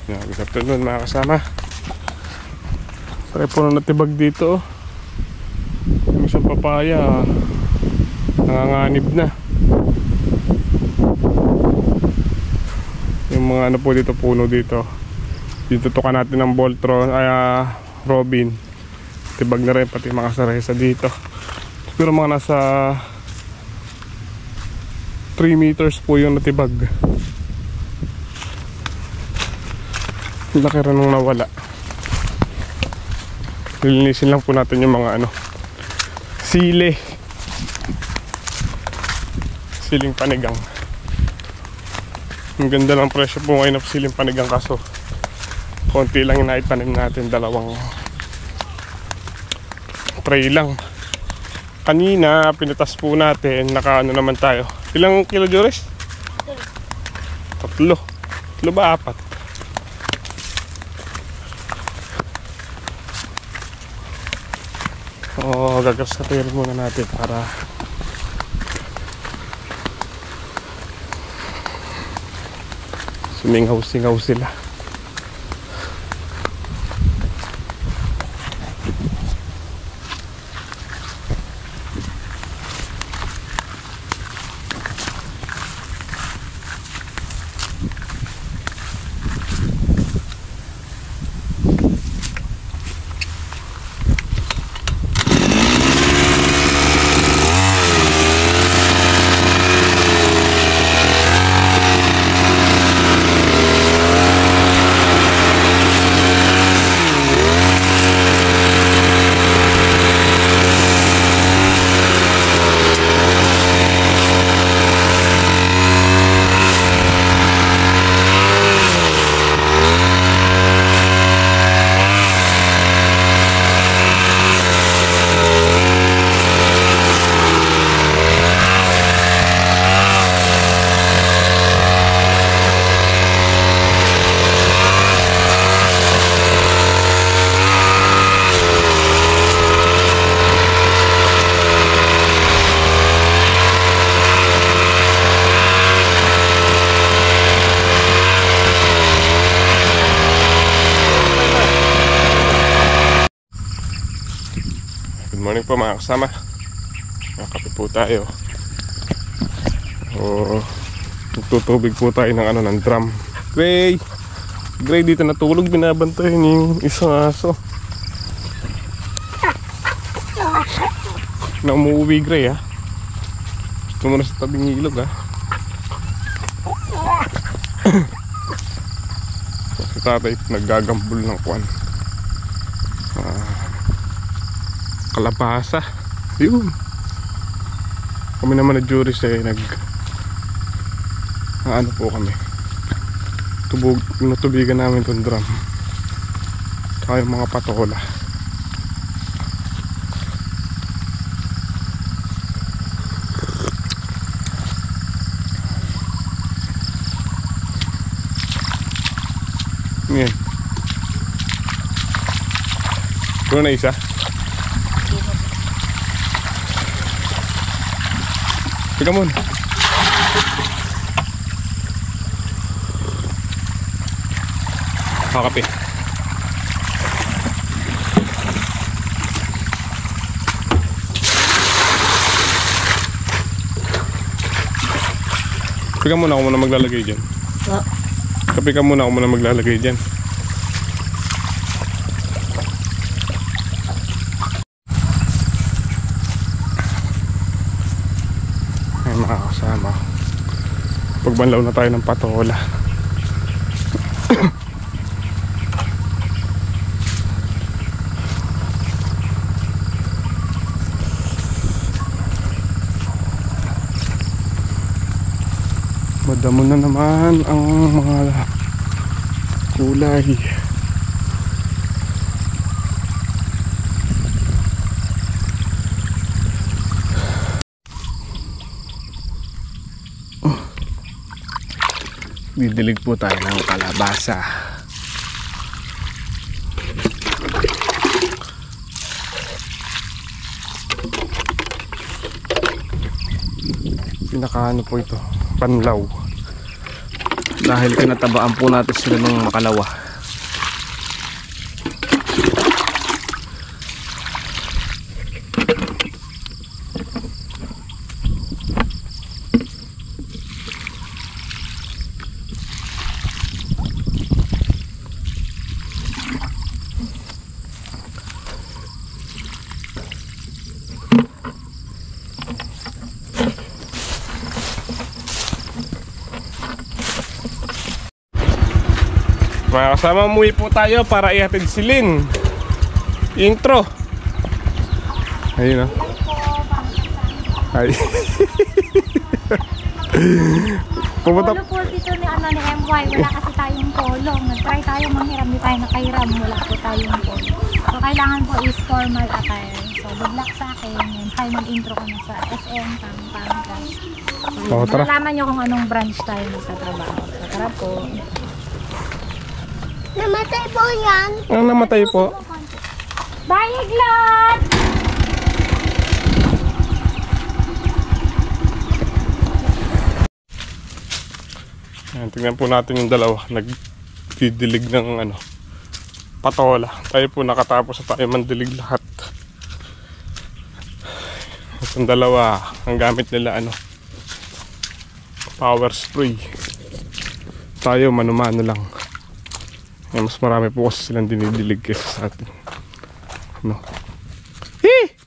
Good afternoon mga kasama. Pare po na natibag dito. Yung isang papaya nanganganib na. Yung mga ano po dito, puno dito. Ditutukan natin ng Voltron ay Robin. Tibag na rin pati mga saresa dito. Pero mga nasa 3 meters po yung natibag. Laki rin nung nawala. Lilinisin lang po natin yung mga ano, siling panigang. Ang ganda ng presyo po ngayon ng siling panigang, kaso konti lang yung naitanim natin, 2 tray lang. Kanina pinitas po natin, naka ano naman tayo. Ilang kilo, Joris? 3 ba 4? Gagaskatirin muna natin para sumingaw-singaw sila. Morning po mga kasama. Kape po tayo. Tutubig po tayo ng ano, ng drum. Gray dito natulog, binabantayan yung isang aso na umuwi. Gray ha, gusto mo na sa tabing ilog ha. Si tatay naggagambol ng kwan, kalabasa. Yun. Kami naman na Juris ano po kami, natubigan namin itong drum saka yung mga patola. Ngayon ito na isa. Teka muna. Kakape. Teka muna, ako muna maglalagay dyan. Kape ka muna, ako muna maglalagay dyan. Mga kasama, pagbanlaw na tayo ng patola. Madamo na naman ang mga kulay. Didilig po tayo ng kalabasa. Pinakaano po ito, panlaw. dahil kinatabaan po natin sila ng makalawa. Mga kasama, umuwi po tayo para ihatid si Lynn. Intro. Ayun o. Ay. Pumunta. Polo po dito ni MY. Wala kasi tayong polo. Nag-try tayo manghiram. Di tayo nakahiram. Wala po tayong polo. So kailangan po is formal attire. So good luck sa akin. Yun, final intro ko na sa SM Pampanga. Oh, tara. Malalaman nyo kung anong branch tayo sa trabaho. So tara po. Namatay po yan. Ang namatay po. Bye, Iglot! Ayan, tingnan po natin yung dalawa. Nagdidilig ng patola. Tayo po nakatapos na tayo mandilig lahat. Itong dalawa, ang gamit nila power spray. Tayo mano-mano lang. Mas marami po kasi silang dinidilig kaysa sa atin. Hee!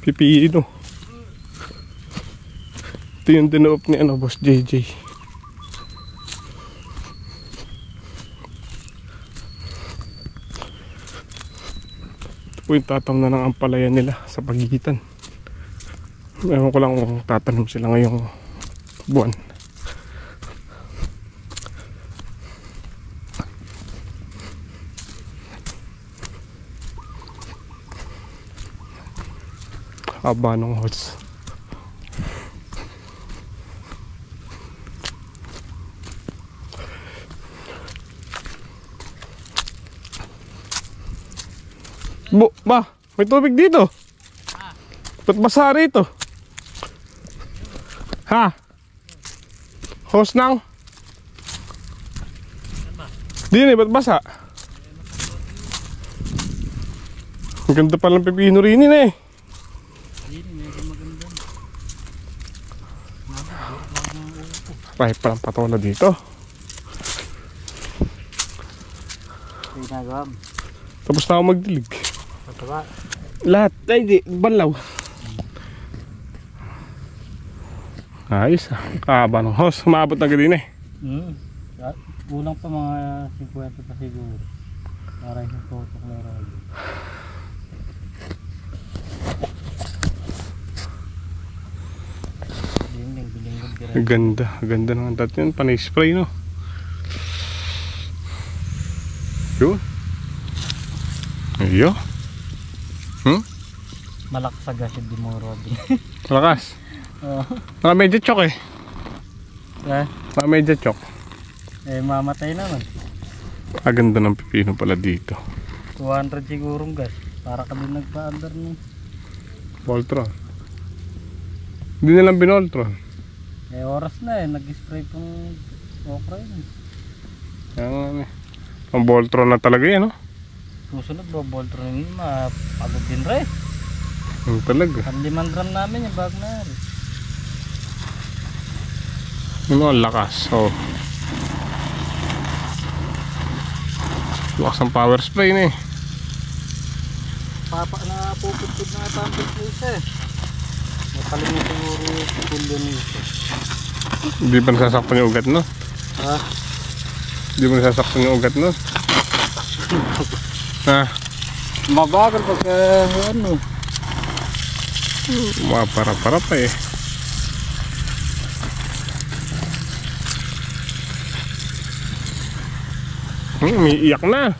PPE no. Ito yung dinuop ni Boss JJ. Ito po yung tatam na ng ampalaya nila sa pagitan. Ewan ko lang kung tatanim sila ngayong buwan. Haba ng hose. Ba, may tubig dito. Ba't basa rito? Ha? Hose nang? Di ba't basa? Ang ganda palang pepino rin eh. Kahit palang patola dito. Tapos na ako magdilig. Lahat, ay di, banlaw. Ayos kahaba ng hose, maabot na din eh. Kulang pa mga 50 pa siguro. Para yung tutok na rin. Ganda ng dati yun, panay spray no. Yun. Iyo. Malakas agad yung Dimorodi. Malakas. Mga medyo chok eh. Mga medyo chok. Mamatay naman. Ganda ng pipino pala dito. 200 sigurong gas. Para kami nagpa-under ng Voltron. Hindi nilang binoltron. oras na nag-spray pong okra yun. Yan ang Voltron na talaga yan no? Susunod Voltron yun, mapagod din rin. Yung talaga. Ang 5 drum namin yung bag na rin. Ang lakas. Lakas ang power spray na eh. Papa na puputod na tambol po isa eh. Napaling mo siguro yung pulyo nito. Hindi pa nasasakpan yung ugat no? Ha? Hindi mo nasasakpan yung ugat no? Ha? Mabagal pagka Para pa eh. May iyak na.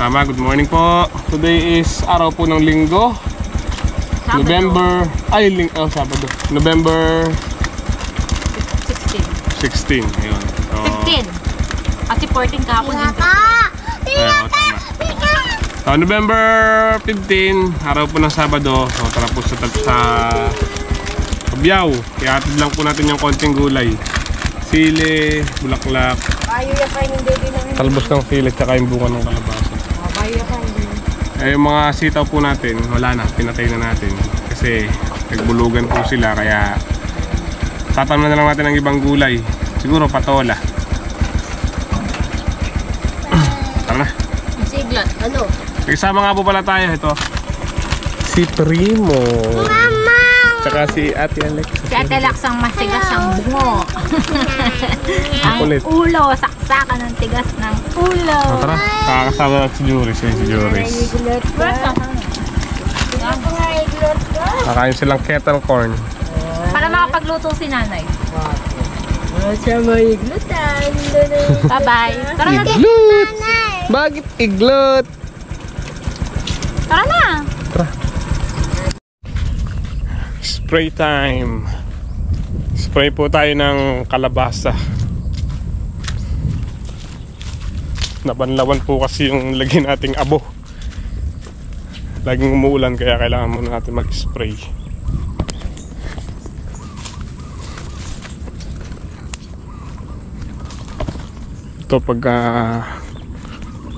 Tama, good morning po. Today is araw po ng linggo. Sabado. November 16. Ayun. So, 15. Kasi 14 kahapon din. ayun, tama. So, November 15, araw po ng Sabado. So, tara po sa Kabyao. Kaya atid lang po natin yung konting gulay. Sili, bulaklak, talbos ng sili, tsaka yung bunga ng kalabasa. Eh, yung mga sitaw po natin, wala na, pinatay na natin. Kasi nagbulugan po sila, kaya tatanong na lang natin ng ibang gulay. Siguro patola. Tara na. Siglat. Ano? Kasama nga po pala tayo, ito si Primo. Tsaka si Ate Alex. Si Ate Lax ang matigas ang bungo. Ang Kulit. ulo, saksakan ng tigas ng ulo. O, tara, kakasama si Juris. Yun si Juris. Kakain silang kettle corn. Para makapagluto si nanay. Siya may glutan. Bye-bye. Tara na din. Iglot! Bakit iglot? Tara na. Spray time. Spray po tayo ng kalabasa. Nabanlawan po kasi yung lagyan nating abo. Laging umuulan kaya kailangan muna natin mag-spray. Ito pagka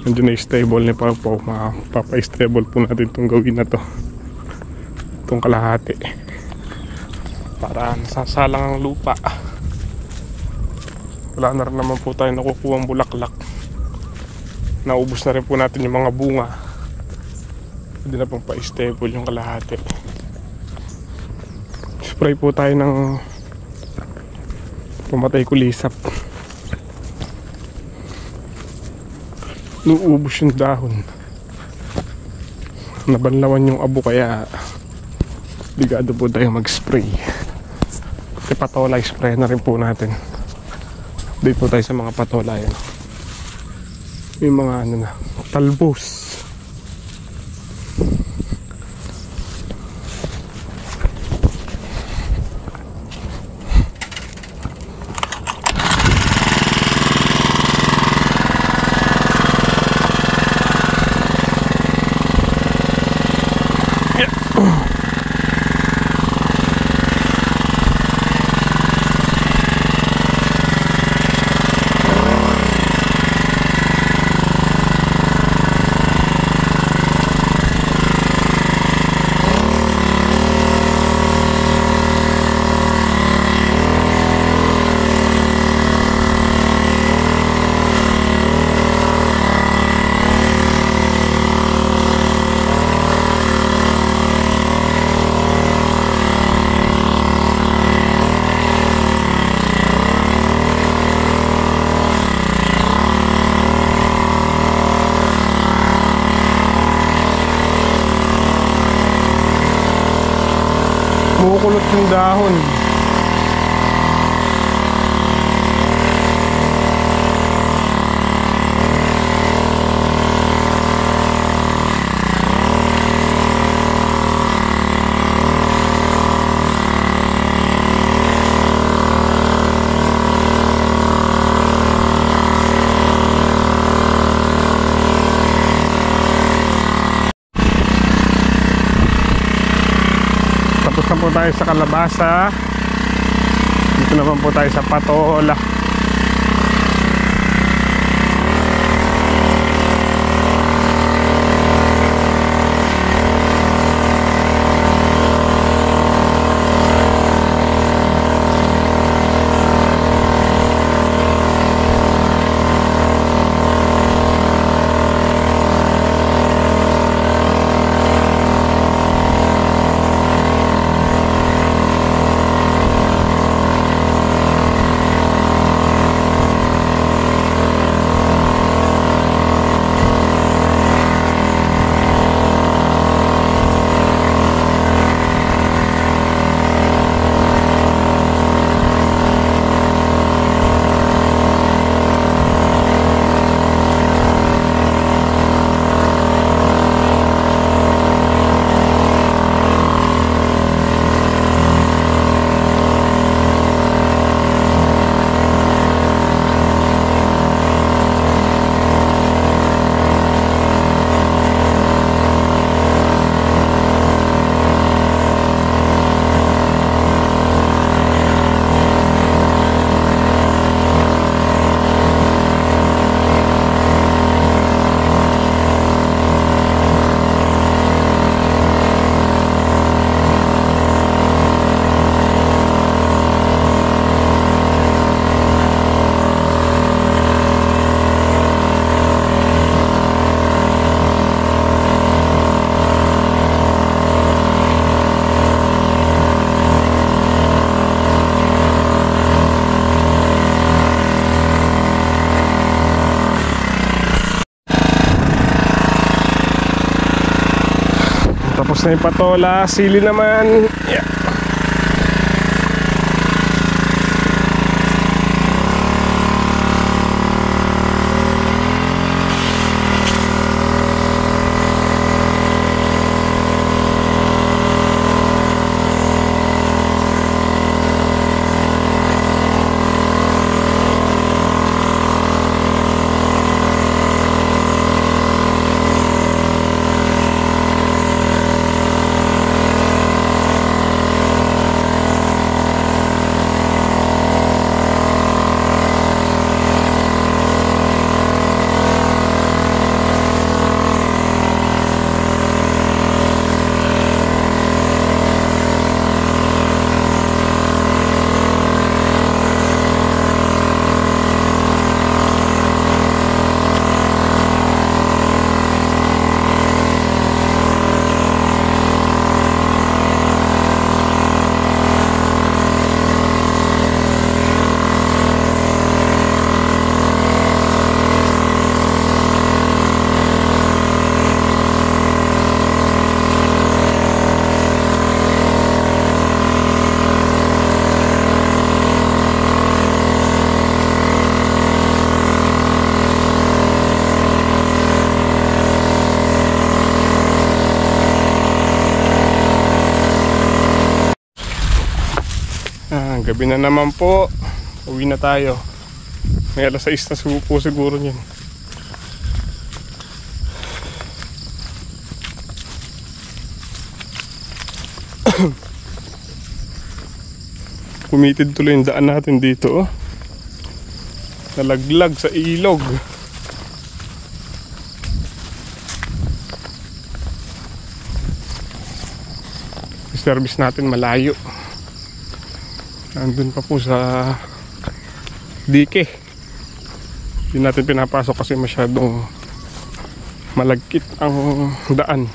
nandiyan na stable ni Papa, mapapa-stable po natin itong gawin na to. Itong kalahati. Para nasasalang ang lupa. Wala na rin naman po tayo nakukuha ang bulaklak. Naubos na rin po natin yung mga bunga. Hindi na pong pa-stable yung kalahati. Spray po tayo ng pumatay kulisap. Nuubos yung dahon. Nabanlawan yung abo kaya bigado po tayo mag-spray. Kasi patola spray na rin po natin. Update po tayo sa mga patola yun. Yung mga ano na, talbos. Kumukulot yung dahon. Tapos na po tayo sa kalabasa. Dito naman po tayo sa patola. na yung patola, sili naman. Yeah. Gabi na naman po. Uwi na tayo. May alas 6 na po siguro niyan. Kumitid tuloy yung daan natin dito. Oh. Nalaglag sa ilog. Service natin malayo. Andun pa po sa dike. Hindi natin pinapasok kasi masyadong malagkit ang daan.